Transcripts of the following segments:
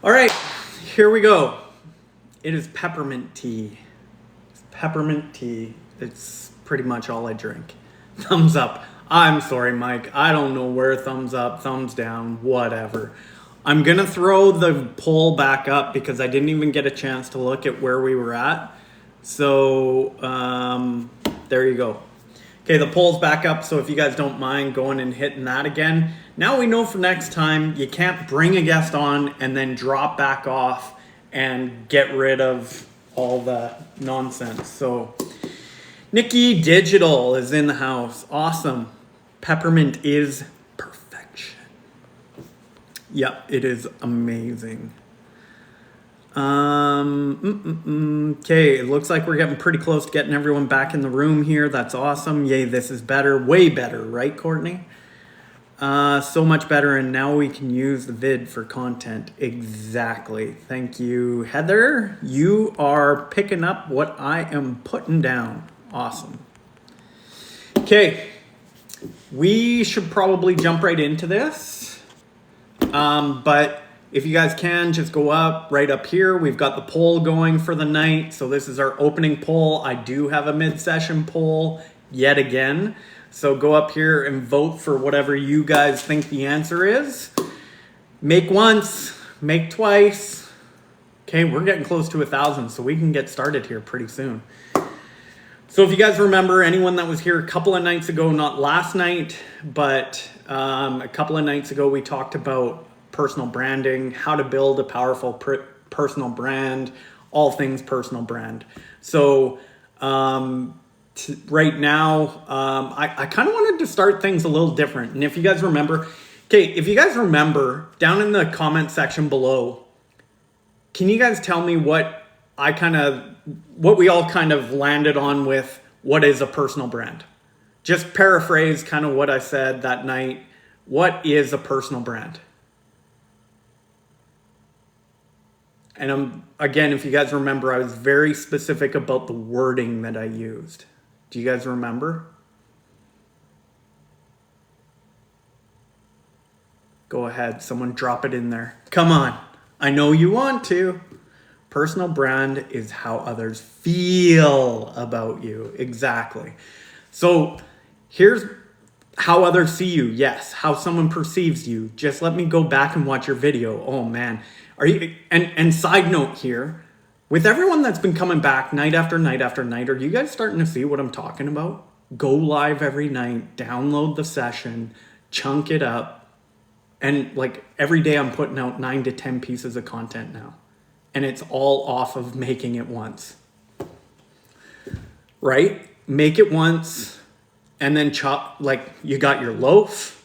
All right, here we go. It is peppermint tea. It's peppermint tea. It's pretty much all I drink. Thumbs up. I'm sorry, Mike. I don't know where thumbs up, thumbs down, whatever. I'm going to throw the poll back up because I didn't even get a chance to look at where we were at. So there you go. Okay, the poll's back up, so if you guys don't mind going and hitting that again. Now we know for next time, you can't bring a guest on and then drop back off and get rid of all the nonsense. So Nikki Digital is in the house. Awesome. Peppermint is perfection. Yep, it is amazing. Okay, it looks like we're getting pretty close to getting everyone back in the room here. That's awesome. Yay, this is better. Way better, right, Courtney? So much better, and now we can use the vid for content. Exactly. Thank you, Heather. You are picking up what I am putting down. Awesome. Okay, we should probably jump right into this. But if you guys can, just go up right up here. We've got the poll going for the night. So this is our opening poll. I do have a mid-session poll yet again. So go up here and vote for whatever you guys think the answer is. Make once, make twice. Okay, we're getting close to 1,000, so we can get started here pretty soon. So if you guys remember, anyone that was here a couple of nights ago, not last night, but a couple of nights ago, we talked about personal branding, how to build a powerful personal brand, all things personal brand. So right now, I kind of wanted to start things a little different. And if you guys remember, down in the comment section below, can you guys tell me what we all kind of landed on with what is a personal brand? Just paraphrase kind of what I said that night. What is a personal brand? And again, if you guys remember, I was very specific about the wording that I used. Do you guys remember? Go ahead, someone drop it in there. Come on, I know you want to. Personal brand is how others feel about you. Exactly. So here's how others see you. Yes, how someone perceives you. Just let me go back and watch your video. Oh man. Are you? And side note here, with everyone that's been coming back night after night after night, are you guys starting to see what I'm talking about? Go live every night, download the session, chunk it up, and like every day I'm putting out 9 to 10 pieces of content now, and it's all off of making it once. Right? Make it once, and then chop, like you got your loaf,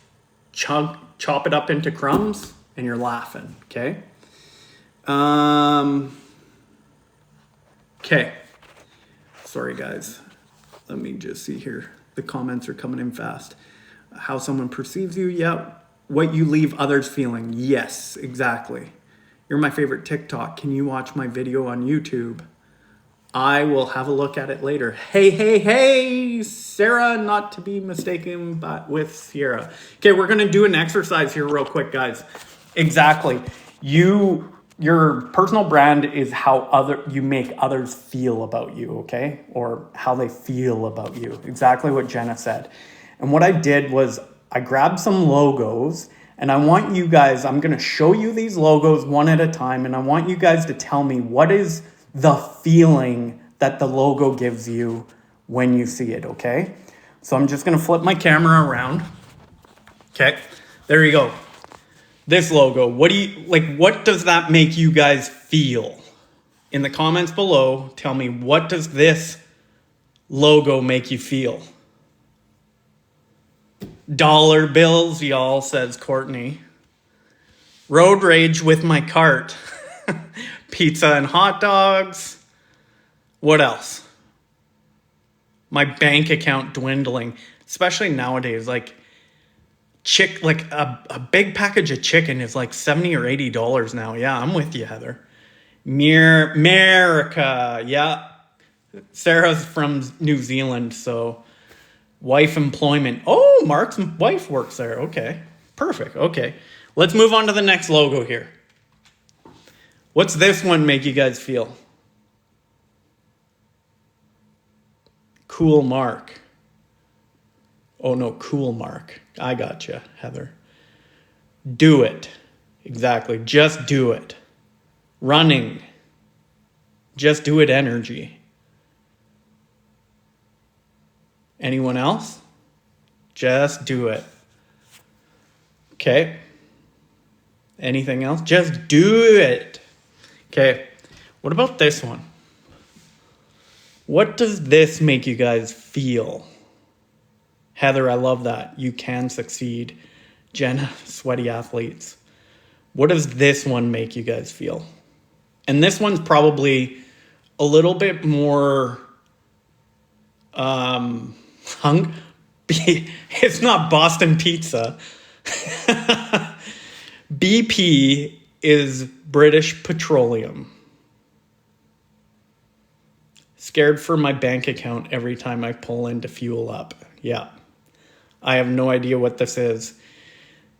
chop it up into crumbs, and you're laughing. Okay. Okay. Sorry, guys. Let me just see here. The comments are coming in fast. How someone perceives you. Yep. What you leave others feeling. Yes, exactly. You're my favorite TikTok. Can you watch my video on YouTube? I will have a look at it later. Hey, Sarah, not to be mistaken but with Sierra. Okay, we're going to do an exercise here real quick, guys. Exactly. Your personal brand is how you make others feel about you, okay? Or how they feel about you. Exactly what Jenna said. And what I did was I grabbed some logos, and I want you guys, I'm going to show you these logos one at a time, and I want you guys to tell me what is the feeling that the logo gives you when you see it, okay? So I'm just going to flip my camera around. Okay, there you go. This logo, what does that make you guys feel? In the comments below, tell me, what does this logo make you feel? Dollar bills, y'all, says Courtney. Road rage with my cart. Pizza and hot dogs. What else? My bank account dwindling, especially nowadays, like a big package of chicken is like $70 or $80 now. Yeah, I'm with you, Heather. America, yeah. Sarah's from New Zealand, so wife employment. Oh, Mark's wife works there. Okay, perfect. Okay, let's move on to the next logo here. What's this one make you guys feel? Cool Mark. Oh no, Cool Mark. I gotcha, Heather. Do it. Exactly. Just do it. Running. Just do it energy. Anyone else? Just do it. Okay. Anything else? Just do it. Okay. What about this one? What does this make you guys feel? Heather, I love that. You can succeed. Jenna, sweaty athletes. What does this one make you guys feel? And this one's probably a little bit more it's not Boston pizza. BP is British Petroleum. Scared for my bank account every time I pull in to fuel up. Yeah. I have no idea what this is.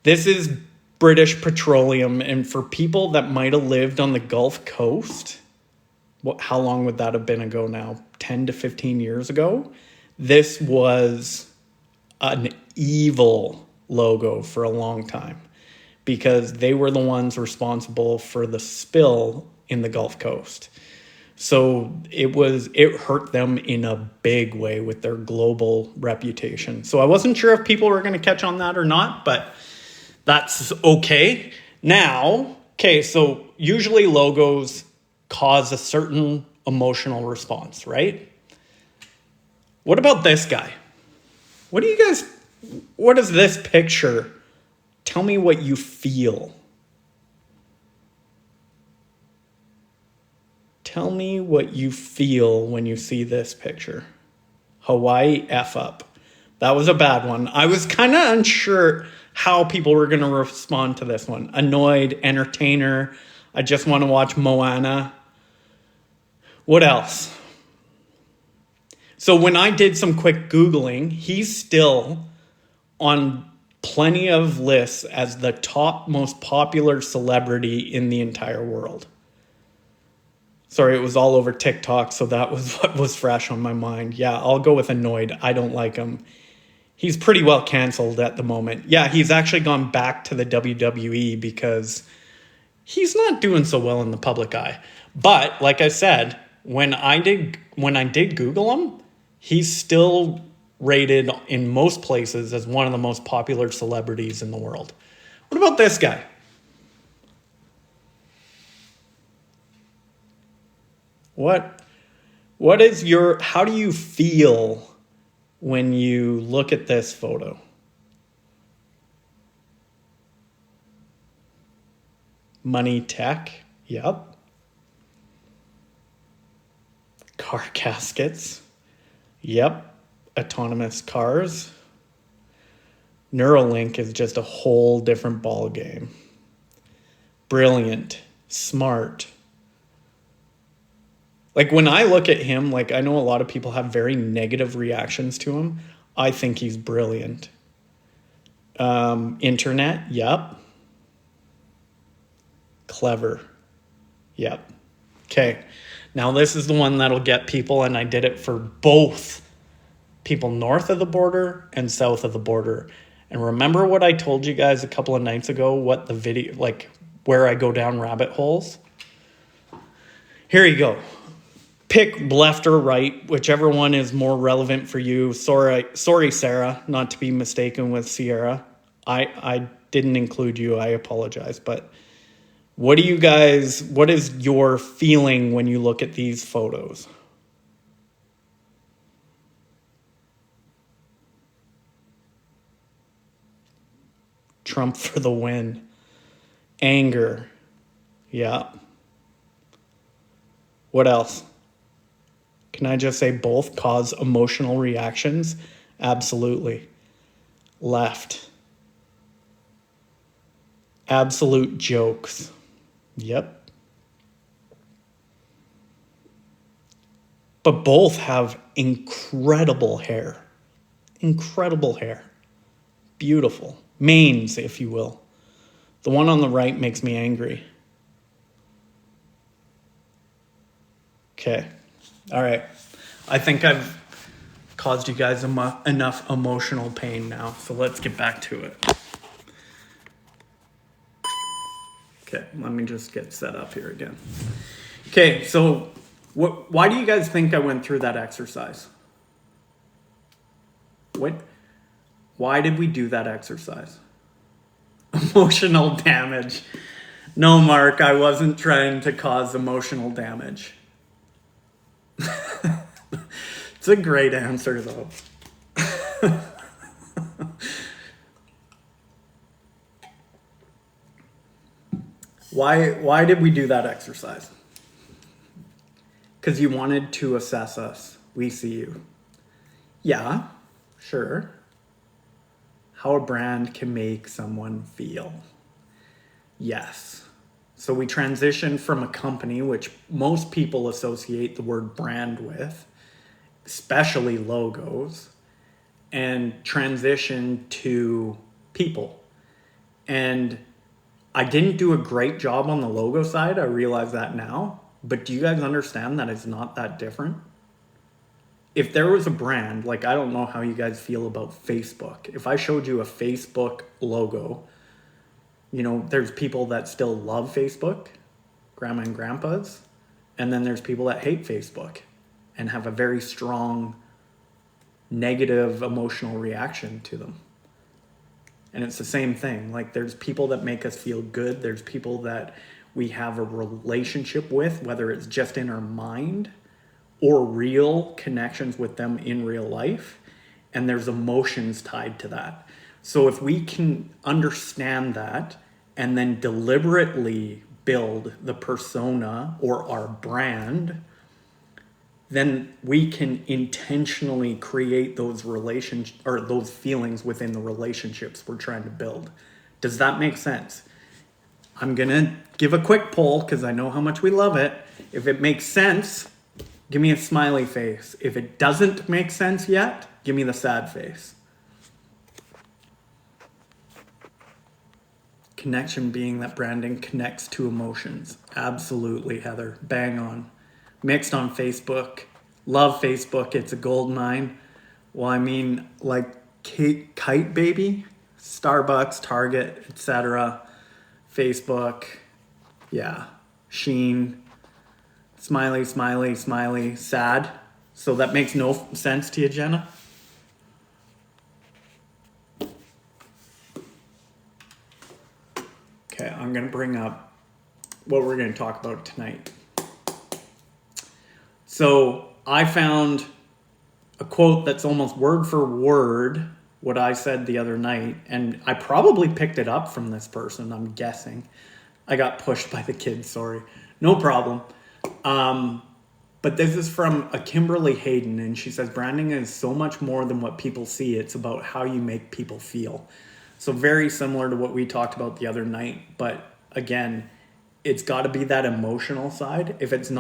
This is British Petroleum, and for people that might have lived on the Gulf Coast, how long would that have been ago now? 10 to 15 years ago? This was an evil logo for a long time because they were the ones responsible for the spill in the Gulf Coast. So it hurt them in a big way with their global reputation. So I wasn't sure if people were going to catch on that or not, but that's okay. Now, okay, so usually logos cause a certain emotional response, right? What about this guy? What does this picture tell me what you feel? Tell me what you feel when you see this picture. Hawaii F up. That was a bad one. I was kind of unsure how people were going to respond to this one. Annoyed, entertainer. I just want to watch Moana. What else? So when I did some quick Googling, he's still on plenty of lists as the top most popular celebrity in the entire world. Sorry, it was all over TikTok, so that was what was fresh on my mind. Yeah, I'll go with annoyed. I don't like him. He's pretty well canceled at the moment. Yeah, he's actually gone back to the WWE because he's not doing so well in the public eye. But like I said, when I did Google him, he's still rated in most places as one of the most popular celebrities in the world. What about this guy? How do you feel when you look at this photo? Money tech, yep. Car caskets, yep. Autonomous cars. Neuralink is just a whole different ball game. Brilliant, smart. Like when I look at him, like I know a lot of people have very negative reactions to him. I think he's brilliant. Internet, yep. Clever, yep. Okay, now this is the one that'll get people, and I did it for both people north of the border and south of the border. And remember what I told you guys a couple of nights ago, what the video, like where I go down rabbit holes? Here you go. Pick left or right, whichever one is more relevant for you. Sorry, Sarah, not to be mistaken with Sierra. I didn't include you. I apologize. But what is your feeling when you look at these photos? Trump for the win. Anger. Yeah. What else? Can I just say both cause emotional reactions? Absolutely. Left. Absolute jokes. Yep. But both have incredible hair. Incredible hair. Beautiful. Manes, if you will. The one on the right makes me angry. Okay. All right. I think I've caused you guys enough emotional pain now, so let's get back to it. Okay, let me just get set up here again. Okay, so why do you guys think I went through that exercise? Why did we do that exercise? Emotional damage. No, Mark, I wasn't trying to cause emotional damage. It's a great answer, though. Why did we do that exercise? Because you wanted to assess us. We see you. Yeah, sure. How a brand can make someone feel. Yes. So we transitioned from a company, which most people associate the word brand with, especially logos, and transition to people. And I didn't do a great job on the logo side. I realize that now. But do you guys understand that it's not that different? If there was a brand, like I don't know how you guys feel about Facebook. If I showed you a Facebook logo, you know, there's people that still love Facebook, grandma and grandpas. And then there's people that hate Facebook and have a very strong negative emotional reaction to them. And it's the same thing. Like there's people that make us feel good. There's people that we have a relationship with, whether it's just in our mind or real connections with them in real life. And there's emotions tied to that. So if we can understand that and then deliberately build the persona or our brand, then we can intentionally create those relations or those feelings within the relationships we're trying to build. Does that make sense? I'm gonna give a quick poll because I know how much we love it. If it makes sense, give me a smiley face. If it doesn't make sense yet, give me the sad face. Connection being that branding connects to emotions. Absolutely, Heather. Bang on. Mixed on Facebook. Love Facebook. It's a gold mine. Well, I mean, like Kite Baby, Starbucks, Target, etc. Facebook. Yeah. Sheen. Smiley, smiley, smiley. Sad. So that makes no sense to you, Jenna? Okay, I'm going to bring up what we're going to talk about tonight. So I found a quote that's almost word for word what I said the other night, and I probably picked it up from this person, I'm guessing. I got pushed by the kids, sorry. No problem. But this is from a Kimberly Hayden, and she says, branding is so much more than what people see. It's about how you make people feel. So very similar to what we talked about the other night, but again, it's got to be that emotional side. If there's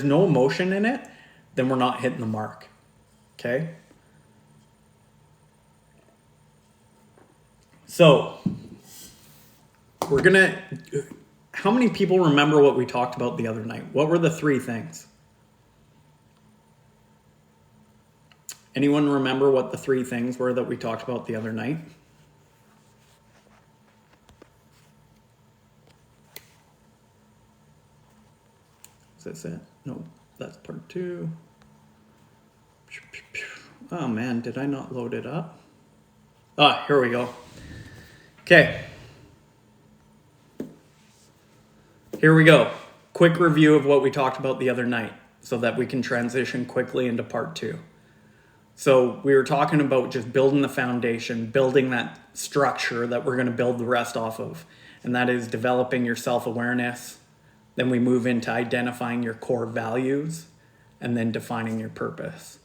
no emotion in it, then we're not hitting the mark. Okay? So, how many people remember what we talked about the other night? What were the 3 things? Anyone remember what the 3 things were that we talked about the other night? Is that it? No, that's part 2. Oh man, did I not load it up? Ah, here we go. Okay. Here we go. Quick review of what we talked about the other night so that we can transition quickly into part 2. So we were talking about just building the foundation, building that structure that we're going to build the rest off of. And that is developing your self-awareness. Then we move into identifying your core values and then defining your purpose.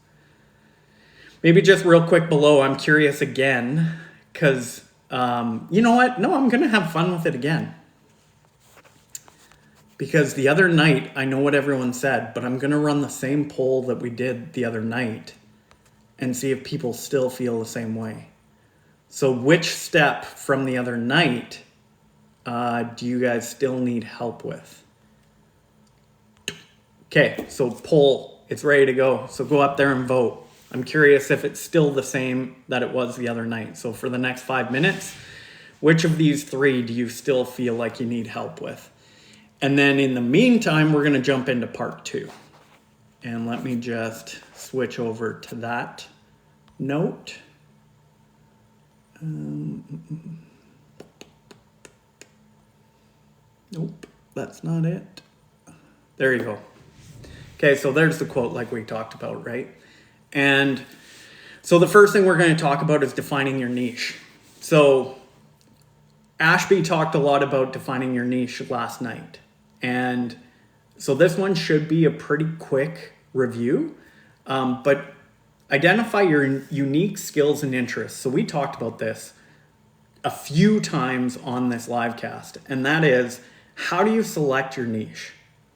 Maybe just real quick below, I'm curious again, because you know what? No, I'm going to have fun with it again. Because the other night, I know what everyone said, but I'm going to run the same poll that we did the other night and see if people still feel the same way. So which step from the other night do you guys still need help with? Okay, so poll, it's ready to go. So go up there and vote. I'm curious if it's still the same that it was the other night. So for the next 5 minutes, which of these 3 do you still feel like you need help with? And then in the meantime, we're going to jump into part 2. And let me just switch over to that note. Nope, that's not it. There you go. Okay, so there's the quote like we talked about, right? And so the first thing we're going to talk about is defining your niche. So Ashby talked a lot about defining your niche last night. And so this one should be a pretty quick review, but identify your unique skills and interests. So we talked about this a few times on this livecast, and that is, how do you select your niche?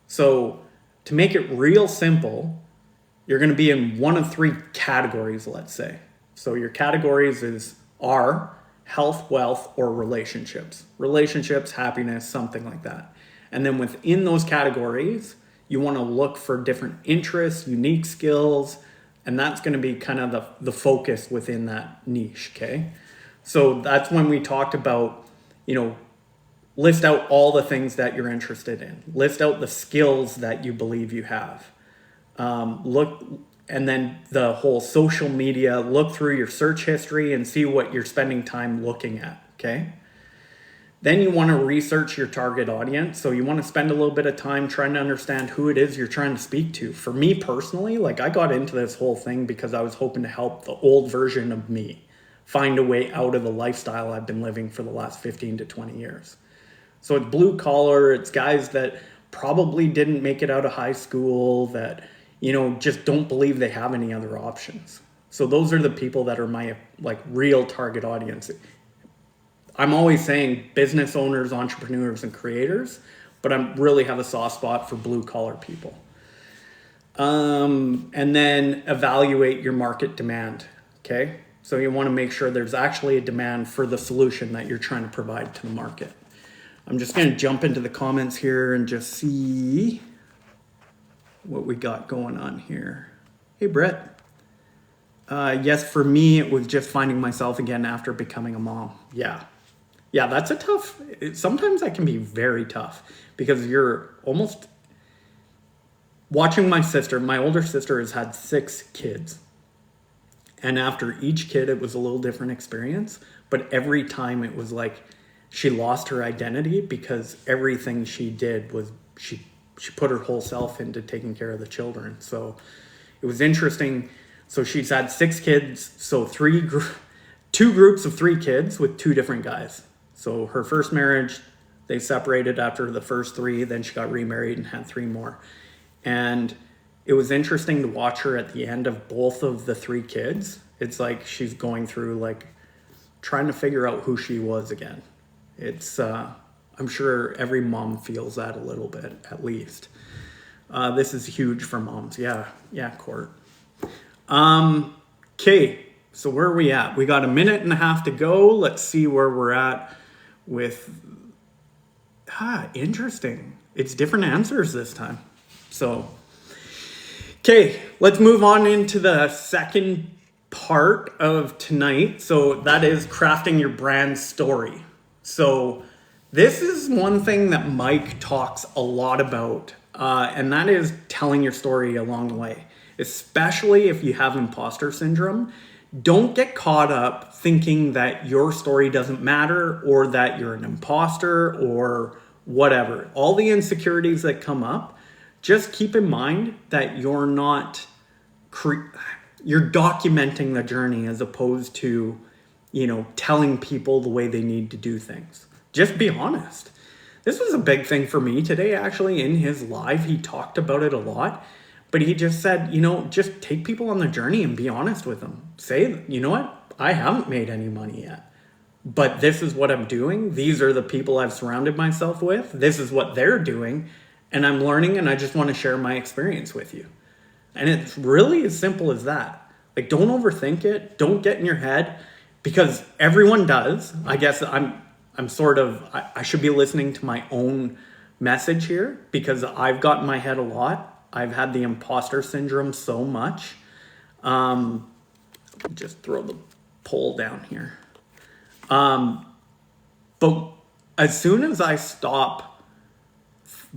So to make it real simple, you're going to be in one of 3 categories, let's say. So your categories are health, wealth, or relationships. Relationships, happiness, something like that. And then within those categories, you want to look for different interests, unique skills, and that's going to be kind of the focus within that niche, okay? So that's when we talked about, list out all the things that you're interested in. List out the skills that you believe you have. And then the whole social media, look through your search history and see what you're spending time looking at, okay? Then you want to research your target audience. So you want to spend a little bit of time trying to understand who it is you're trying to speak to. For me personally, I got into this whole thing because I was hoping to help the old version of me find a way out of the lifestyle I've been living for the last 15 to 20 years. So it's blue collar, it's guys that probably didn't make it out of high school, that, just don't believe they have any other options. So those are the people that are my real target audience. I'm always saying business owners, entrepreneurs, and creators, but I really have a soft spot for blue collar people. And then evaluate your market demand, okay? So you want to make sure there's actually a demand for the solution that you're trying to provide to the market. I'm just going to jump into the comments here and just see what we got going on here. Hey, Brett. Yes, for me, it was just finding myself again after becoming a mom. Yeah, that's sometimes that can be very tough because you're almost watching my older sister has had 6 kids. And after each kid, it was a little different experience. But every time it was like she lost her identity because everything she did was she put her whole self into taking care of the children. So it was interesting. So she's had 6 kids. So 2 groups of 3 kids with 2 different guys. So her first marriage, they separated after the first 3. Then she got remarried and had 3 more. And it was interesting to watch her at the end of both of the 3 kids. It's like she's going through trying to figure out who she was again. It's I'm sure every mom feels that a little bit, at least. This is huge for moms. Yeah, Court. Okay, so where are we at? We got a minute and a half to go. Let's see where we're at with... interesting. It's different answers this time. So, okay, let's move on into the second part of tonight. So that is crafting your brand story. So this is one thing that Mike talks a lot about, and that is telling your story along the way, especially if you have imposter syndrome. Don't get caught up thinking that your story doesn't matter or that you're an imposter or whatever. All the insecurities that come up, just keep in mind that you're not, you're documenting the journey as opposed to, telling people the way they need to do things. Just be honest. This was a big thing for me today, actually. In his live, he talked about it a lot, but he just said, just take people on the journey and be honest with them. Say, you know what? I haven't made any money yet, but this is what I'm doing. These are the people I've surrounded myself with. This is what they're doing, and I'm learning, and I just want to share my experience with you. And it's really as simple as that. Don't overthink it. Don't get in your head, because everyone does. I guess I'm sort of, I should be listening to my own message here because I've got in my head a lot. I've had the imposter syndrome so much. Just throw the poll down here. But as soon as I stop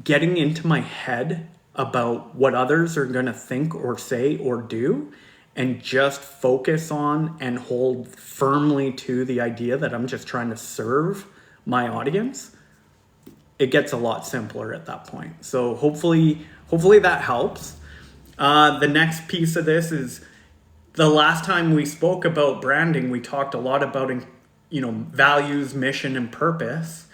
getting into my head about what others are going to think or say or do, and just focus on and hold firmly to the idea that I'm just trying to serve my audience, it gets a lot simpler at that point. So hopefully that helps. The next piece of this is, the last time we spoke about branding, we talked a lot about, values, mission, and purpose.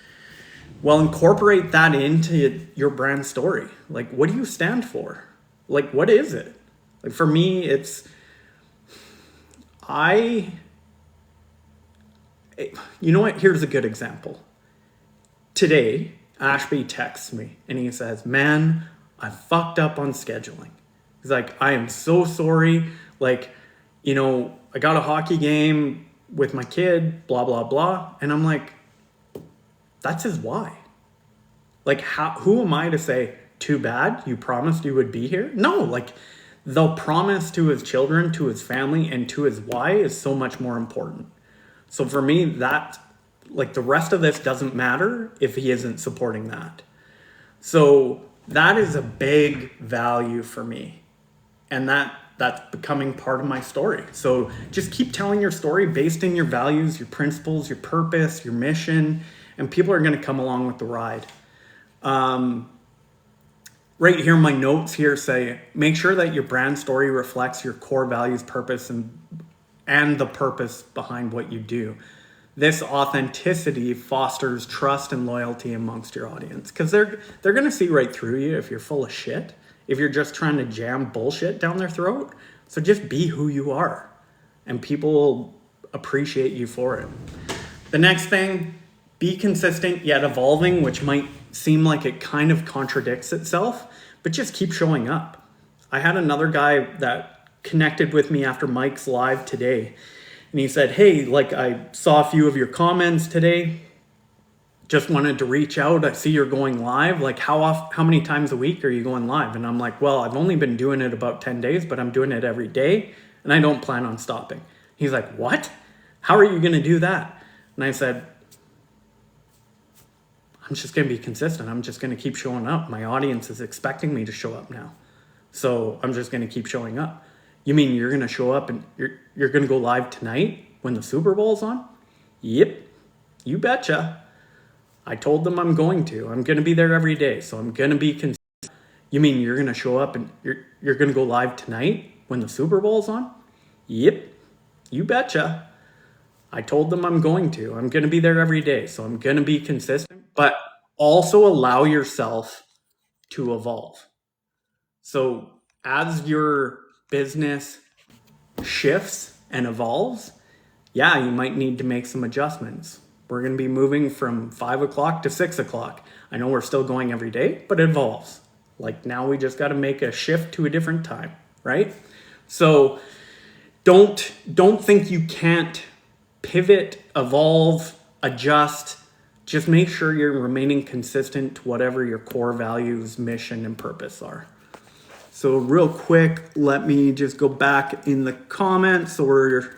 Well, incorporate that into your brand story. Like, what do you stand for? Like, what is it? Like, for me, you know what? Here's a good example. Today, Ashby texts me and he says, man, I fucked up on scheduling. He's like, I am so sorry. Like, I got a hockey game with my kid, blah, blah, blah. And I'm like, that's his why. Like, who am I to say, too bad, you promised you would be here? No, like, the promise to his children, to his family, and to his why is so much more important. So for me, that, like, the rest of this doesn't matter if he isn't supporting that. So that is a big value for me. And that's becoming part of my story. So just keep telling your story based in your values, your principles, your purpose, your mission, and people are going to come along with the ride. Right here, my notes here say, make sure that your brand story reflects your core values, purpose, and the purpose behind what you do. This authenticity fosters trust and loyalty amongst your audience, because they're going to see right through you if you're full of shit, if you're just trying to jam bullshit down their throat. So just be who you are, and people will appreciate you for it. The next thing, be consistent yet evolving, which might seem like it kind of contradicts itself, but just keep showing up. I had another guy that connected with me after Mike's live today, and he said, hey, like, I saw a few of your comments today, just wanted to reach out. I see you're going live. Like, how many times a week are you going live? And I'm like, well, I've only been doing it about 10 days, but I'm doing it every day, and I don't plan on stopping. He's like, what? How are you going to do that? And I said, I'm just going to be consistent. I'm just going to keep showing up. My audience is expecting me to show up now. So I'm just going to keep showing up. You mean you're going to show up and you're going to go live tonight when the Super Bowl's on? Yep, you betcha. I told them I'm going to. I'm going to be there every day. So I'm going to be consistent. You mean you're going to show up and you're going to go live tonight when the Super Bowl's on? Yep, you betcha. I told them I'm going to. I'm going to be there every day. So I'm going to be consistent, but also allow yourself to evolve. So as your business shifts and evolves, yeah, you might need to make some adjustments. We're going to be moving from 5 o'clock to 6 o'clock. I know we're still going every day, but it evolves. Like, now we just got to make a shift to a different time, right? So don't think you can't pivot, evolve, adjust. Just make sure you're remaining consistent to whatever your core values, mission, and purpose are. So real quick, let me just go back in the comments so we're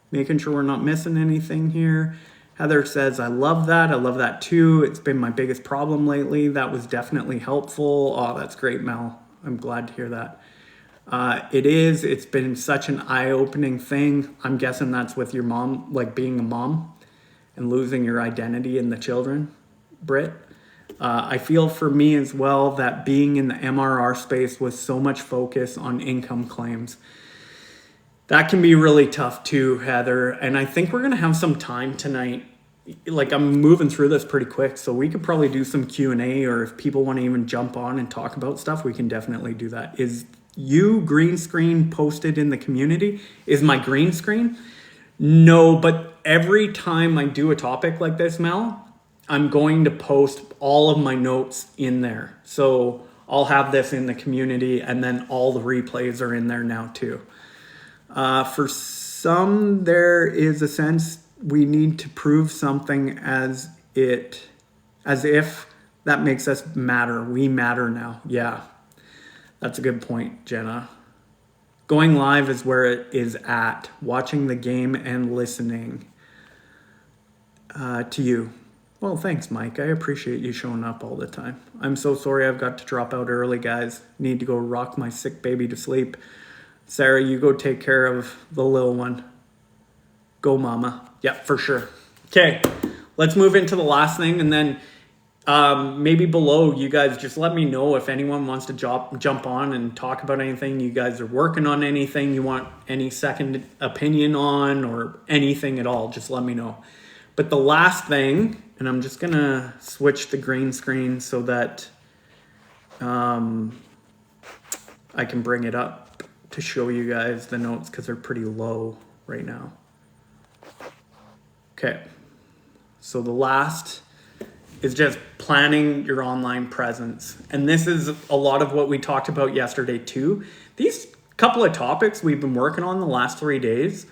making sure we're not missing anything here. Heather says, I love that. I love that too. It's been my biggest problem lately. That was definitely helpful. Oh, that's great, Mel. I'm glad to hear that. It's been such an eye-opening thing. I'm guessing that's with your mom, like being a mom and losing your identity in the children, Britt. I feel for me as well that being in the MRR space with so much focus on income claims, that can be really tough too, Heather. And I think we're going to have some time tonight. Like, I'm moving through this pretty quick, so we could probably do some Q&A, or if people want to even jump on and talk about stuff, we can definitely do that. Is you green screen posted in the community? Is my green screen? No, but every time I do a topic like this, Mel, I'm going to post all of my notes in there. So I'll have this in the community, and then all the replays are in there now too. For some, there is a sense we need to prove something as if that makes us matter. We matter now. Yeah, That's a good point, Jenna. Going live is where it is at. Watching the game and listening to you. Well, thanks, Mike. I appreciate you showing up all the time. I'm so sorry I've got to drop out early, guys. Need to go rock my sick baby to sleep. Sarah, you go take care of the little one. Go, mama. Yeah, for sure. Okay, let's move into the last thing, and then maybe below, you guys just let me know if anyone wants to jump on and talk about anything. You guys are working on anything you want any second opinion on, or anything at all. Just let me know. But the last thing, and I'm just gonna switch the green screen so that I can bring it up to show you guys the notes, because they're pretty low right now. Okay, so the last is just planning your online presence. And this is a lot of what we talked about yesterday too. These couple of topics we've been working on the last 3 days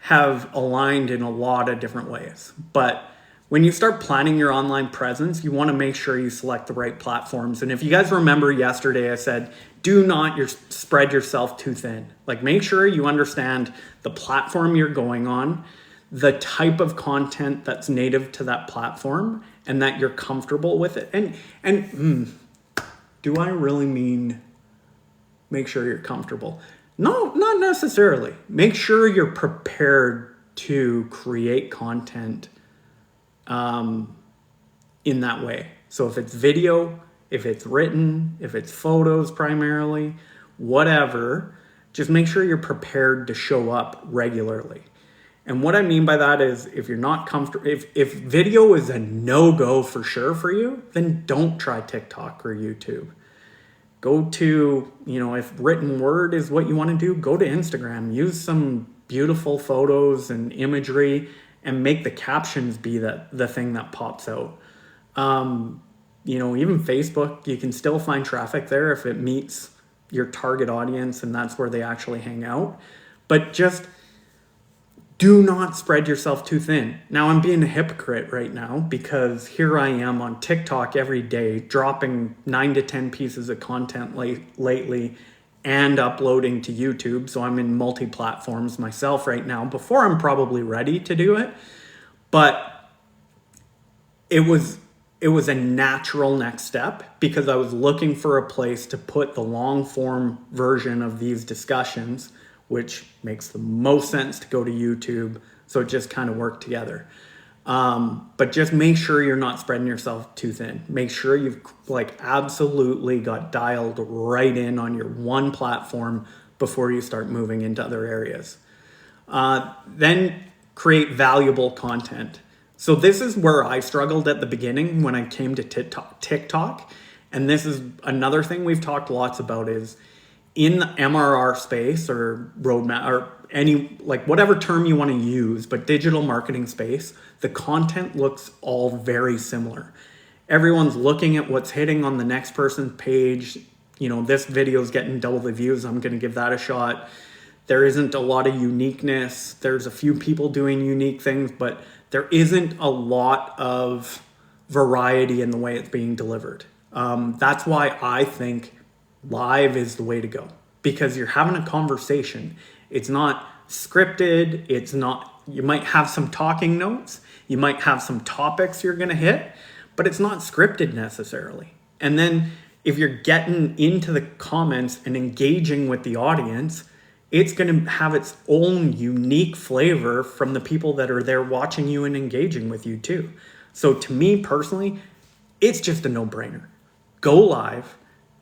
have aligned in a lot of different ways. But when you start planning your online presence, you want to make sure you select the right platforms. And if you guys remember yesterday, I said, do not spread yourself too thin. Like, make sure you understand the platform you're going on, the type of content that's native to that platform, and that you're comfortable with it. And do I really mean make sure you're comfortable? No, not necessarily. Make sure you're prepared to create content in that way. So if it's video, if it's written, if it's photos primarily, whatever, just make sure you're prepared to show up regularly. And what I mean by that is, if you're not comfortable, if video is a no-go for sure for you, then don't try TikTok or YouTube. Go to, if written word is what you want to do, go to Instagram. Use some beautiful photos and imagery, and make the captions be the thing that pops out. Even Facebook, you can still find traffic there if it meets your target audience and that's where they actually hang out. But just do not spread yourself too thin. Now, I'm being a hypocrite right now, because here I am on TikTok every day, dropping 9 to 10 pieces of content lately and uploading to YouTube. So I'm in multi-platforms myself right now, before I'm probably ready to do it. But it was a natural next step, because I was looking for a place to put the long form version of these discussions, which makes the most sense to go to YouTube. So it just kind of worked together. But just make sure you're not spreading yourself too thin. Make sure you've absolutely got dialed right in on your one platform before you start moving into other areas. Then create valuable content. So this is where I struggled at the beginning when I came to TikTok. And this is another thing we've talked lots about, is in the MRR space, or roadmap, or any, whatever term you want to use, but digital marketing space, the content looks all very similar. Everyone's looking at what's hitting on the next person's page. This video is getting double the views, I'm going to give that a shot. There isn't a lot of uniqueness. There's a few people doing unique things, but there isn't a lot of variety in the way it's being delivered. That's why I think live is the way to go, because you're having a conversation. It's not scripted. It's not, you might have some talking notes. You might have some topics you're going to hit, but it's not scripted necessarily. And then if you're getting into the comments and engaging with the audience, it's going to have its own unique flavor from the people that are there watching you and engaging with you too. So to me personally, it's just a no-brainer. Go live,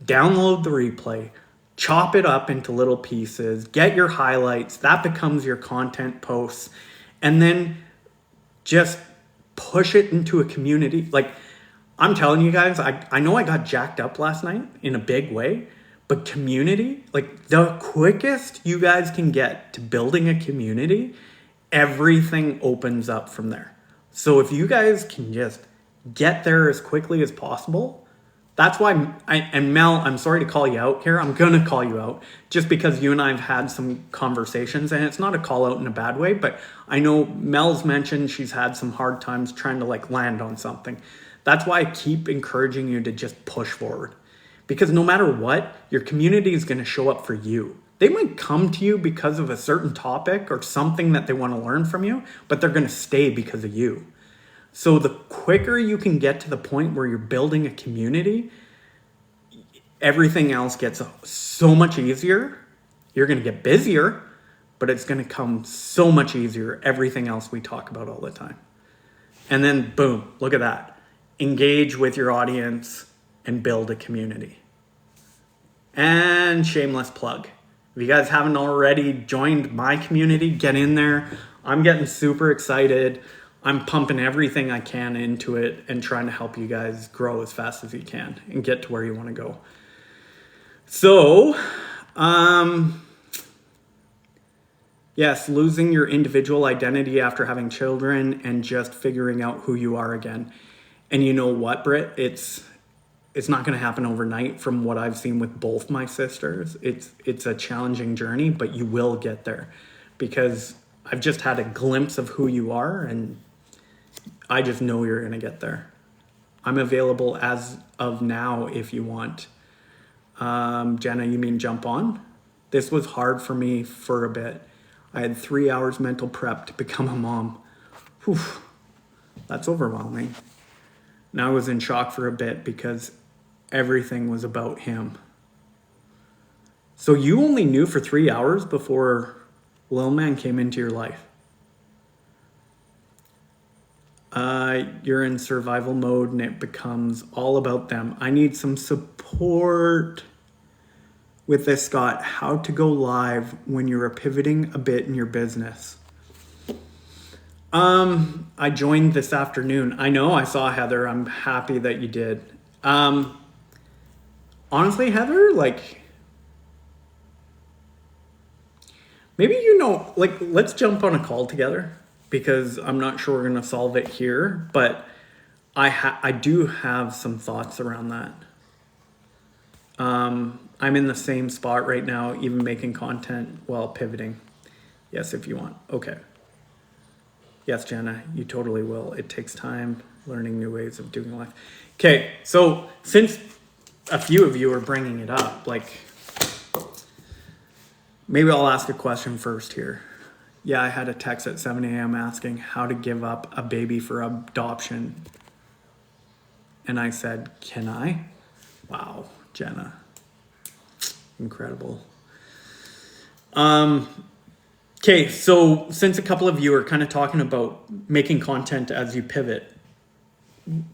download the replay, chop it up into little pieces, get your highlights, that becomes your content posts, and then just push it into a community. I'm telling you guys, I know I got jacked up last night in a big way, but community, the quickest you guys can get to building a community, everything opens up from there. So if you guys can just get there as quickly as possible, that's why, and Mel, I'm sorry to call you out here. I'm going to call you out just because you and I have had some conversations, and it's not a call out in a bad way, but I know Mel's mentioned she's had some hard times trying to land on something. That's why I keep encouraging you to just push forward, Because no matter what, your community is going to show up for you. They might come to you because of a certain topic or something that they want to learn from you, but they're going to stay because of you. So the quicker you can get to the point where you're building a community, everything else gets so much easier. You're going to get busier, but it's going to come so much easier. Everything else we talk about all the time. And then boom, look at that. Engage with your audience and build a community. And shameless plug. If you guys haven't already joined my community, get in there. I'm getting super excited. I'm pumping everything I can into it and trying to help you guys grow as fast as you can and get to where you want to go. So, yes, losing your individual identity after having children and just figuring out who you are again. And you know what, Britt? It's not going to happen overnight from what I've seen with both my sisters. It's a challenging journey, but you will get there because I've just had a glimpse of who you are and I just know you're going to get there. I'm available as of now if you want. Jenna, you mean jump on? This was hard for me for a bit. I had 3 hours mental prep to become a mom. Whew, that's overwhelming. Now I was in shock for a bit because everything was about him. So you only knew for 3 hours before Lil Man came into your life. You're in survival mode and it becomes all about them. I need some support with this, Scott. How to go live when you're pivoting a bit in your business. I joined this afternoon. I know, I saw Heather. I'm happy that you did. Honestly, Heather, like, maybe, let's jump on a call together because I'm not sure we're going to solve it here, but I do have some thoughts around that. I'm in the same spot right now, even making content while pivoting. Yes, if you want. Okay. Yes, Jenna, you totally will. It takes time learning new ways of doing life. Okay, so since a few of you are bringing it up, maybe I'll ask a question first here. Yeah, I had a text at 7 a.m. asking how to give up a baby for adoption. And I said, can I? Wow, Jenna. Incredible. Okay, so since a couple of you are kind of talking about making content as you pivot, I'm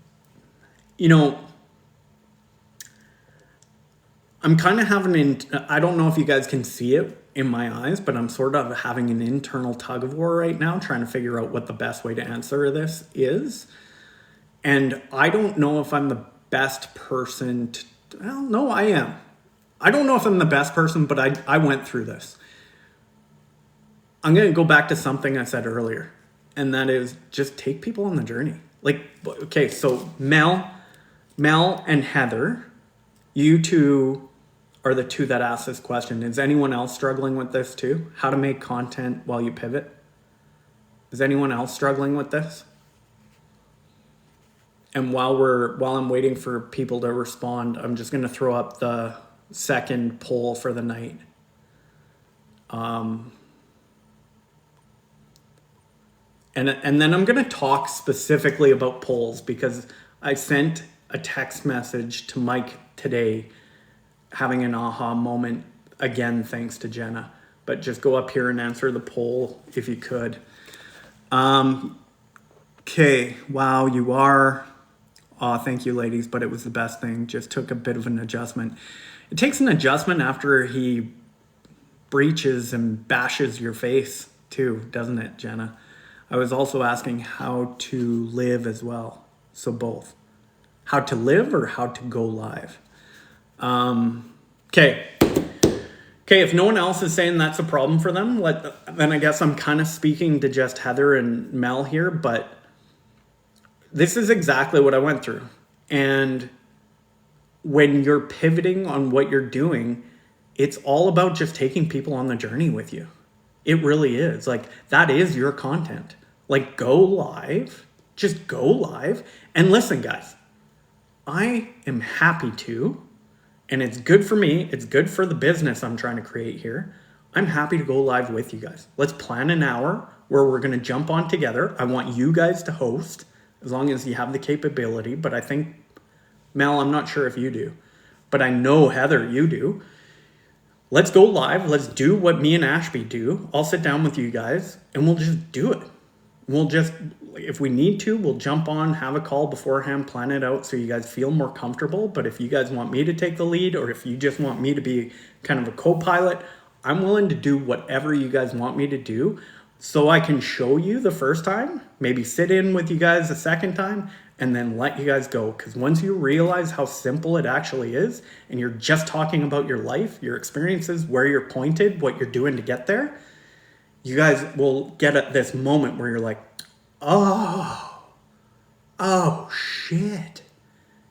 kind of having I don't know if you guys can see it in my eyes, but I'm sort of having an internal tug of war right now, trying to figure out what the best way to answer this is. And I don't know if I'm the best person no, I am. I don't know if I'm the best person, but I went through this. I'm going to go back to something I said earlier, and that is just take people on the journey. Okay, so Mel and Heather, you two are the two that asked this question. Is anyone else struggling with this too? How to make content while you pivot? Is anyone else struggling with this? And while I'm waiting for people to respond, I'm just going to throw up the second poll for the night. And then I'm going to talk specifically about polls because I sent a text message to Mike today having an aha moment, again, thanks to Jenna. But just go up here and answer the poll if you could. Okay, wow, you are. Thank you, ladies, but it was the best thing. Just took a bit of an adjustment. It takes an adjustment after he breaches and bashes your face too, doesn't it, Jenna? I was also asking how to live as well. So both. How to live or how to go live. Okay, if no one else is saying that's a problem for them, then I guess I'm kind of speaking to just Heather and Mel here, but this is exactly what I went through. And when you're pivoting on what you're doing, it's all about just taking people on the journey with you. It really is. That is your content. Go live. Just go live. And listen, guys, I am happy to and it's good for me, it's good for the business I'm trying to create here, I'm happy to go live with you guys. Let's plan an hour where we're going to jump on together. I want you guys to host as long as you have the capability. But I think, Mel, I'm not sure if you do, but I know, Heather, you do. Let's go live. Let's do what me and Ashby do. I'll sit down with you guys and we'll just do it. We'll just, if we need to, we'll jump on, have a call beforehand, plan it out so you guys feel more comfortable. But if you guys want me to take the lead, or if you just want me to be kind of a co-pilot, I'm willing to do whatever you guys want me to do so I can show you the first time, maybe sit in with you guys the second time, and then let you guys go. Because once you realize how simple it actually is, and you're just talking about your life, your experiences, where you're pointed, what you're doing to get there, you guys will get at this moment where you're like, oh shit,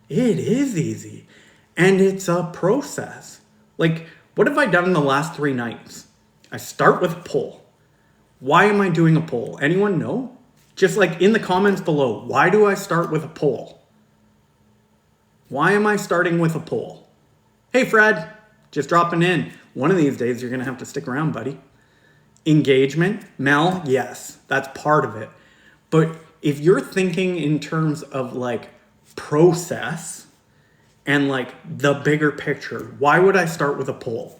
it is easy. And it's a process. Like, what have I done in the last 3 nights? I start with a poll. Why am I doing a poll? Anyone know? Just like in the comments below, why do I start with a poll? Why am I starting with a poll? Hey, Fred, just dropping in. One of these days, you're going to have to stick around, buddy. Engagement, Mel, yes, that's part of it. But if you're thinking in terms of like process and like the bigger picture, why would I start with a poll?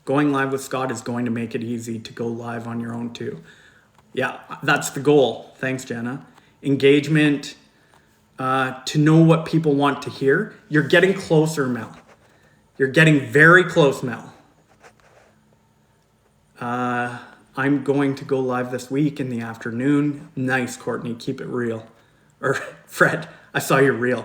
Going live with Scott is going to make it easy to go live on your own too. Yeah, that's the goal. Thanks, Jenna. Engagement, to know what people want to hear. You're getting closer, Mel. You're getting very close, Mel. I'm going to go live this week in the afternoon. Nice, Courtney. Keep it real. Or Fred, I saw your reel.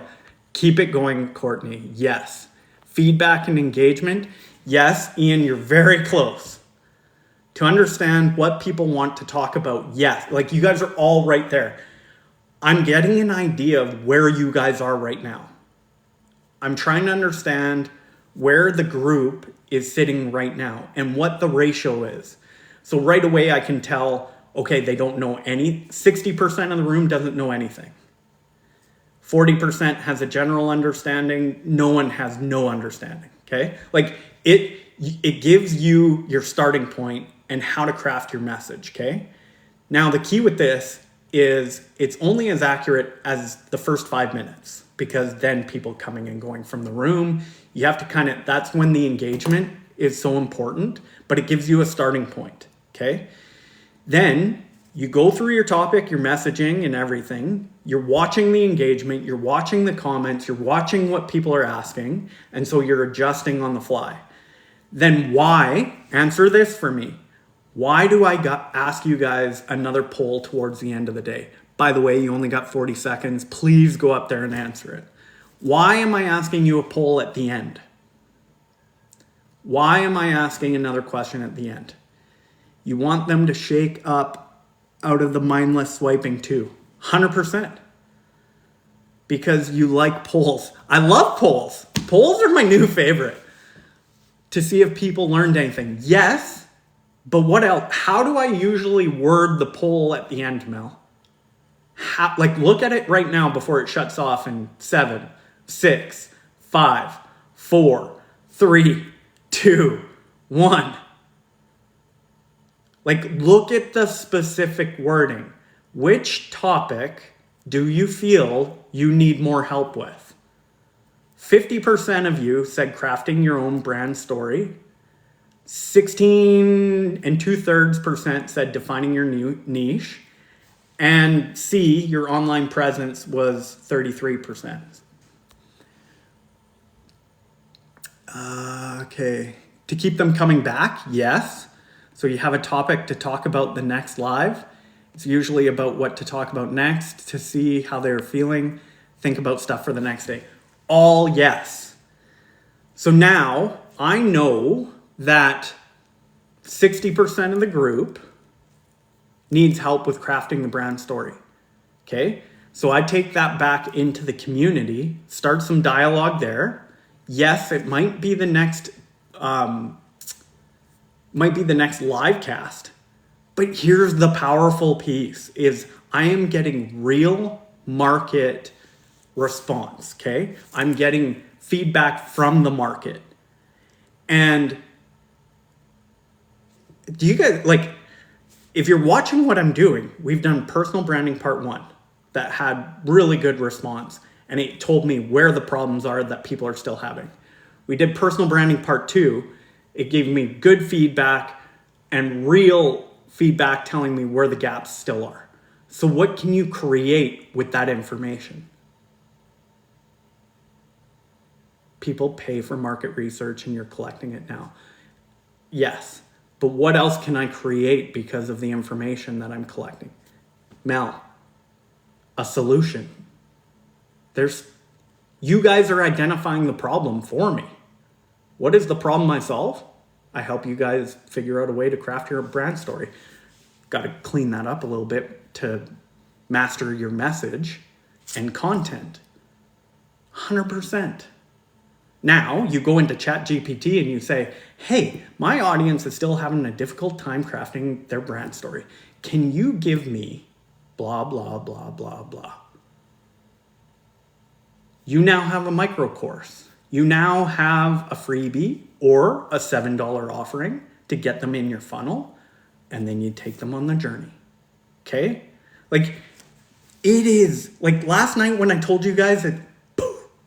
Keep it going, Courtney. Yes. Feedback and engagement. Yes, Ian, you're very close. To understand what people want to talk about. Yes, like you guys are all right there. I'm getting an idea of where you guys are right now. I'm trying to understand where the group is sitting right now and what the ratio is. So right away I can tell, okay, they don't know 60% of the room doesn't know anything. 40% has a general understanding. No one has no understanding, okay? Like it gives you your starting point and how to craft your message, okay? Now the key with this is it's only as accurate as the first 5 minutes, because then people coming and going from the room, you have to that's when the engagement is so important, but it gives you a starting point, okay? Then you go through your topic, your messaging and everything. You're watching the engagement, you're watching the comments, you're watching what people are asking, and so you're adjusting on the fly. Then why, answer this for me, why do I ask you guys another poll towards the end of the day? By the way, you only got 40 seconds. Please go up there and answer it. Why am I asking you a poll at the end? Why am I asking another question at the end? You want them to shake up out of the mindless swiping too. 100%. Because you like polls. I love polls. Polls are my new favorite. To see if people learned anything. Yes, but what else? How do I usually word the poll at the end, Mel? Look at it right now before it shuts off in 7, 6, 5, 4, 3, 2, 1. Look at the specific wording. Which topic do you feel you need more help with? 50% of you said crafting your own brand story. 16 2/3% said defining your new niche. And C, your online presence was 33%. Okay. To keep them coming back, yes. So you have a topic to talk about the next live. It's usually about what to talk about next, to see how they're feeling, think about stuff for the next day. All yes. So now I know that 60% of the group needs help with crafting the brand story. Okay? So I take that back into the community, start some dialogue there. Yes, it might be the next LIVEcast. But here's the powerful piece is I am getting real market response, okay? I'm getting feedback from the market. And do you guys, like, if you're watching what I'm doing, we've done personal branding part 1 that had really good response. And it told me where the problems are that people are still having. We did personal branding part 2. It gave me good feedback and real feedback telling me where the gaps still are. So what can you create with that information? People pay for market research and you're collecting it now. Yes, but what else can I create because of the information that I'm collecting? Mel, a solution. You guys are identifying the problem for me. What is the problem I solve? I help you guys figure out a way to craft your brand story. Got to clean that up a little bit to master your message and content. 100%. Now you go into ChatGPT and you say, hey, my audience is still having a difficult time crafting their brand story. Can you give me blah, blah, blah, blah, blah? You now have a micro course. You now have a freebie or a $7 offering to get them in your funnel, and then you take them on the journey. Okay? Like, it is, like last night when I told you guys that,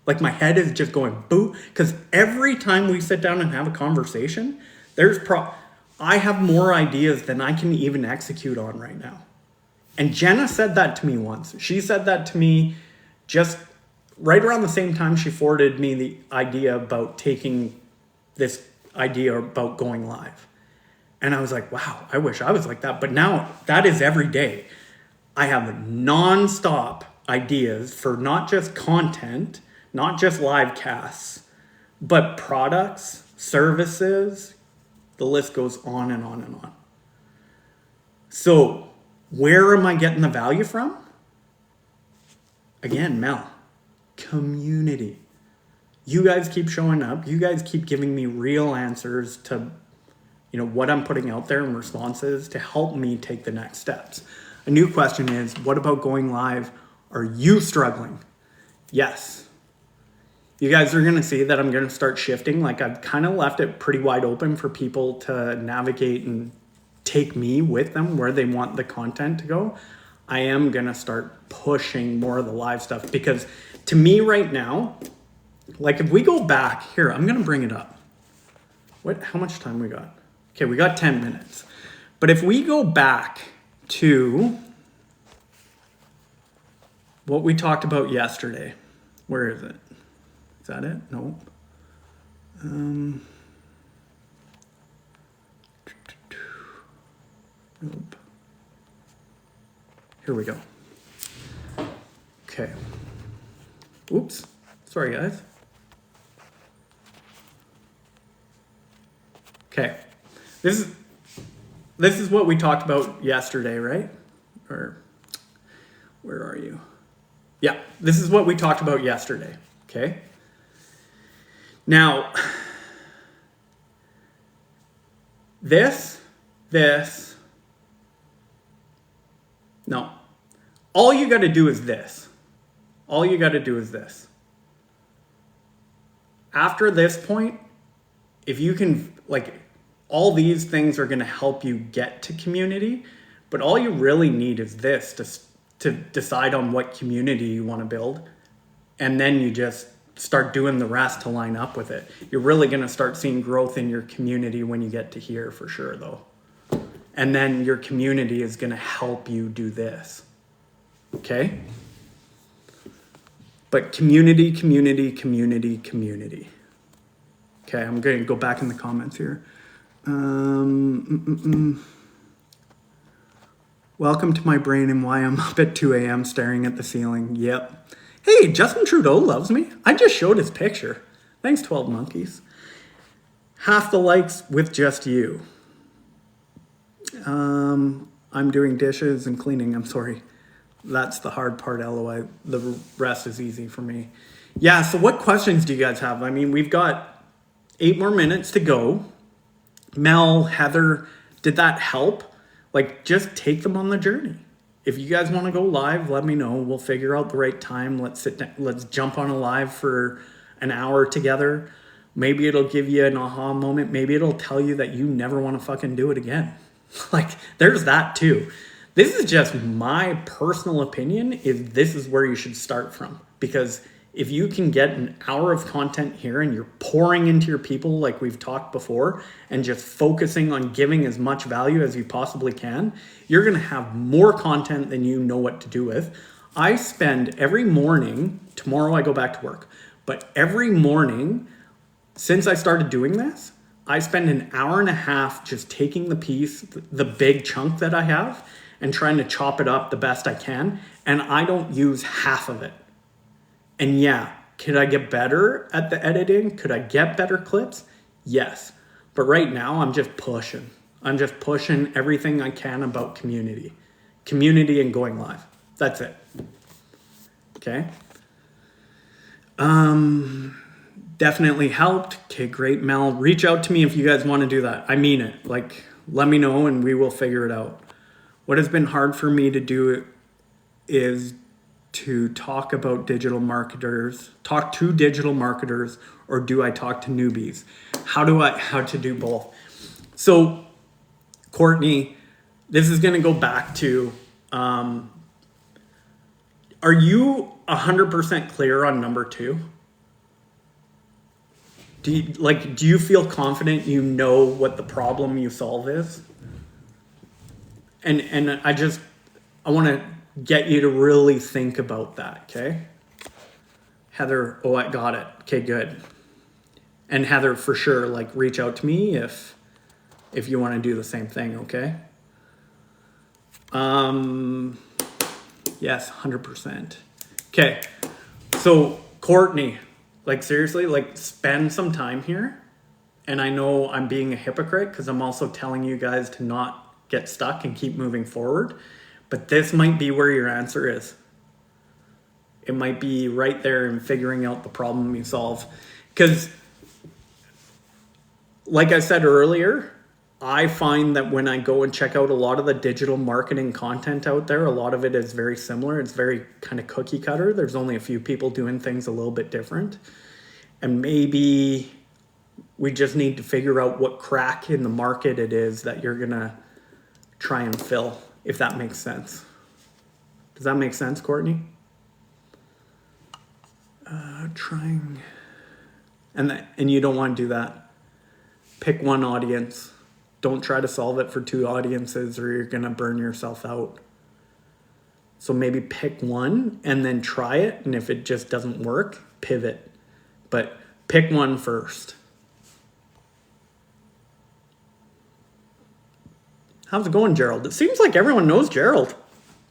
like my head is just going boo, because every time we sit down and have a conversation, I have more ideas than I can even execute on right now. And Jenna said that to me once. She said that to me just right around the same time she forwarded me the idea about taking this idea about going live. And I was like, wow, I wish I was like that. But now that is every day. I have nonstop ideas for not just content, not just live casts, but products, services, the list goes on and on and on. So where am I getting the value from? Again, Mel, community. You guys keep showing up. You guys keep giving me real answers to, what I'm putting out there and responses to help me take the next steps. A new question is, what about going live? Are you struggling? Yes. You guys are going to see that I'm going to start shifting. Like I've kind of left it pretty wide open for people to navigate and take me with them where they want the content to go. I am going to start pushing more of the live stuff because to me right now, like if we go back here, I'm going to bring it up. How much time we got? Okay, we got 10 minutes. But if we go back to what we talked about yesterday, where is it? Is that it? Nope. Nope. Here we go. Okay. Oops. Sorry, guys. Okay. This is what we talked about yesterday, right? Or where are you? Yeah, this is what we talked about yesterday. Okay. Now, no. All you got to do is this. All you got to do is this. After this point, if you can, like, all these things are going to help you get to community, but all you really need is this to decide on what community you want to build. And then you just start doing the rest to line up with it. You're really going to start seeing growth in your community when you get to here for sure though. And then your community is going to help you do this. Okay? But community. Okay, I'm going to go back in the comments here. Welcome to my brain and why I'm up at 2 a.m. staring at the ceiling. Yep. Hey, Justin Trudeau loves me. I just showed his picture. Thanks, 12 monkeys. Half the likes with just you. I'm doing dishes and cleaning. I'm sorry. That's the hard part, LOI. The rest is easy for me. Yeah, so what questions do you guys have? I mean, we've got 8 more minutes to go. Mel, Heather, did that help? Like, just take them on the journey. if you guys want to go live, let me know. We'll figure out the right time. Let's sit down, let's jump on a live for an hour together. Maybe it'll give you an aha moment. Maybe it'll tell you that you never want to fucking do it again. Like, there's that too. This is just my personal opinion, is this is where you should start from. Because if you can get an hour of content here and you're pouring into your people like we've talked before and just focusing on giving as much value as you possibly can, you're going to have more content than you know what to do with. I spend every morning, tomorrow I go back to work, but every morning since I started doing this, I spend an hour and a half just taking the piece, the big chunk that I have, and trying to chop it up the best I can. And I don't use half of it. And yeah, could I get better at the editing? Could I get better clips? Yes. But right now I'm just pushing. I'm just pushing everything I can about community and going live. That's it. Okay. Definitely helped. Okay, great, Mel. Reach out to me if you guys want to do that. I mean it. Like, let me know and we will figure it out. What has been hard for me to do is to talk to digital marketers, or do I talk to newbies? How to do both? So, Courtney, this is going to go back to, are you 100% clear on number 2? Do you feel confident you know what the problem you solve is? And I want to get you to really think about that, okay? Heather, oh, I got it. Okay, good. And Heather, for sure, like, reach out to me if you want to do the same thing, okay? Yes, 100%. Okay, so Courtney, like, seriously, like, spend some time here. And I know I'm being a hypocrite because I'm also telling you guys to not get stuck and keep moving forward. But this might be where your answer is. It might be right there in figuring out the problem you solve. Because, like I said earlier, I find that when I go and check out a lot of the digital marketing content out there, a lot of it is very similar. It's very kind of cookie cutter. There's only a few people doing things a little bit different. And maybe we just need to figure out what crack in the market it is that you're going to try and fill, if that makes sense. Does that make sense, Courtney? And you don't want to do that. Pick one audience. Don't try to solve it for 2 audiences or you're going to burn yourself out. So maybe pick one and then try it. And if it just doesn't work, pivot. But pick one first. How's it going, Gerald? It seems like everyone knows Gerald.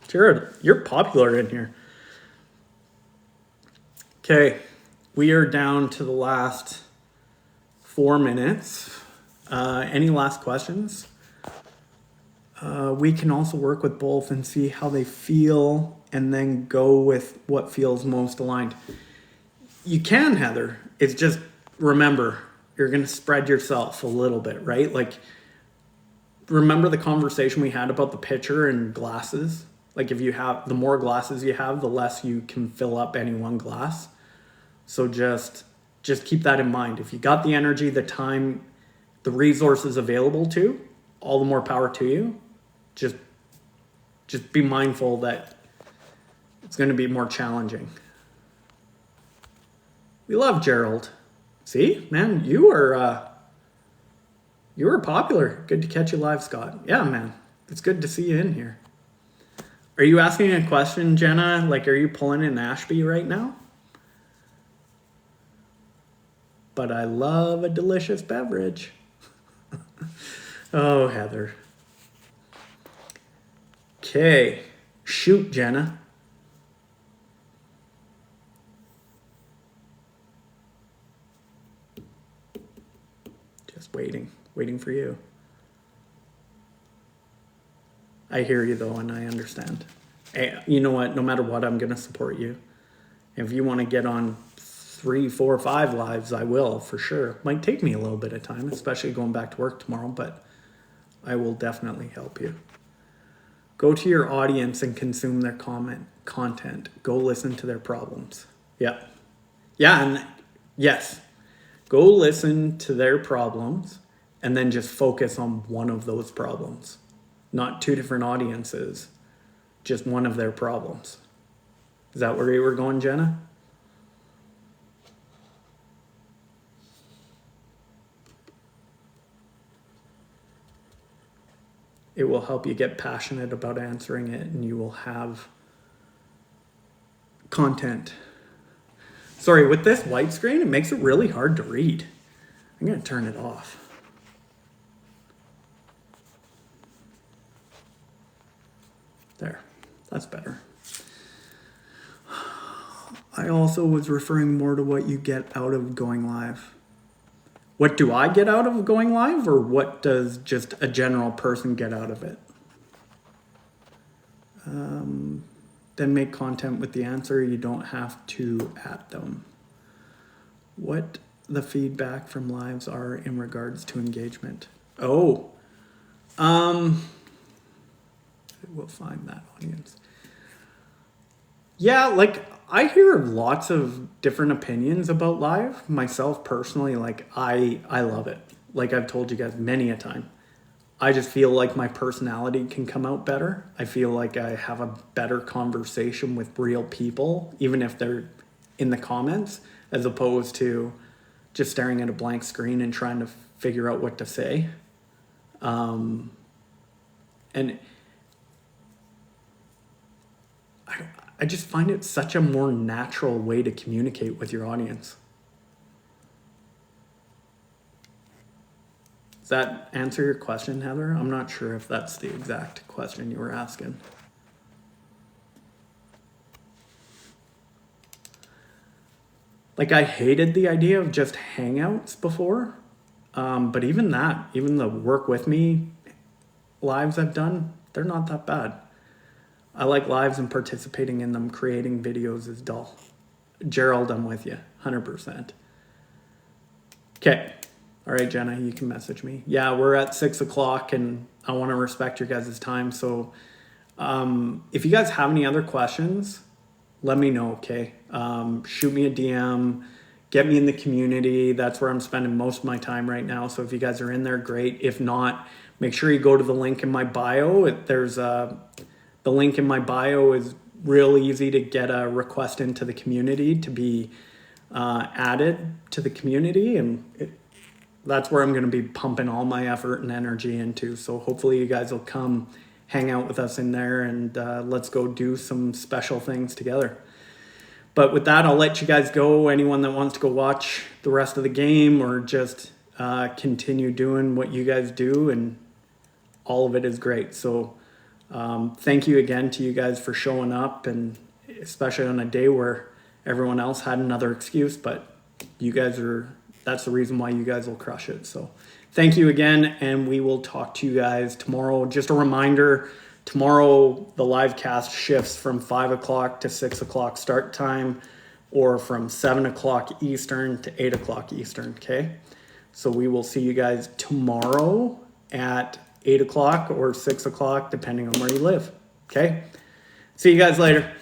Jared, you're popular in here. Okay, we are down to the last 4 minutes. Any last questions? We can also work with both and see how they feel and then go with what feels most aligned. You can, Heather. It's just, remember, you're going to spread yourself a little bit, right? Like, remember the conversation we had about the pitcher and glasses? Like, if you have, the more glasses you have, the less you can fill up any one glass. So just keep that in mind. If you got the energy, the time, the resources available to, all the more power to you. Just be mindful that it's going to be more challenging. We love Gerald. See, man, you were popular. Good to catch you live, Scott. Yeah, man, it's good to see you in here. Are you asking a question, Jenna? Like, are you pulling in Ashby right now? But I love a delicious beverage. Oh, Heather. Okay. Shoot, Jenna. Just waiting for you. I hear you, though, and I understand. Hey, you know what? No matter what, I'm going to support you. If you want to get on 3, 4, 5 lives, I will, for sure. Might take me a little bit of time, especially going back to work tomorrow, but I will definitely help you. Go to your audience and consume their content. Go listen to their problems. Yeah. Yeah, and yes. Go listen to their problems and then just focus on one of those problems. Not two different audiences, just one of their problems. Is that where you were going, Jenna? It will help you get passionate about answering it, and you will have content. Sorry, with this white screen, it makes it really hard to read. I'm going to turn it off. There, that's better. I also was referring more to what you get out of going live. What do I get out of going live, or what does just a general person get out of it? Then make content with the answer. You don't have to at them. What the feedback from lives are in regards to engagement. Oh, we'll find that audience. Yeah, like I hear lots of different opinions about live. Myself personally, like I love it. Like I've told you guys many a time. I just feel like my personality can come out better. I feel like I have a better conversation with real people, even if they're in the comments, as opposed to just staring at a blank screen and trying to figure out what to say. And I just find it such a more natural way to communicate with your audience. Does that answer your question, Heather? I'm not sure if that's the exact question you were asking. Like I hated the idea of just hangouts before, but even the work with me lives I've done, they're not that bad. I like lives and participating in them. Creating videos is dull. Gerald, I'm with you, 100%. Okay. All right, Jenna, you can message me. Yeah, we're at 6 o'clock and I want to respect your guys' time. So if you guys have any other questions, let me know, okay? Shoot me a DM, get me in the community. That's where I'm spending most of my time right now. So if you guys are in there, great. If not, make sure you go to the link in my bio. The link in my bio is real easy to get a request into the community to be added to the community. And that's where I'm going to be pumping all my effort and energy into. So hopefully you guys will come hang out with us in there and let's go do some special things together. But with that, I'll let you guys go. Anyone that wants to go watch the rest of the game or just continue doing what you guys do, and all of it is great. So thank you again to you guys for showing up, and especially on a day where everyone else had another excuse, but you guys that's the reason why you guys will crush it. So thank you again, and we will talk to you guys tomorrow. Just a reminder, tomorrow the live cast shifts from 5 o'clock to 6 o'clock start time, or from 7 o'clock Eastern to 8 o'clock Eastern, okay? So we will see you guys tomorrow at 8 o'clock or 6 o'clock, depending on where you live, okay? See you guys later.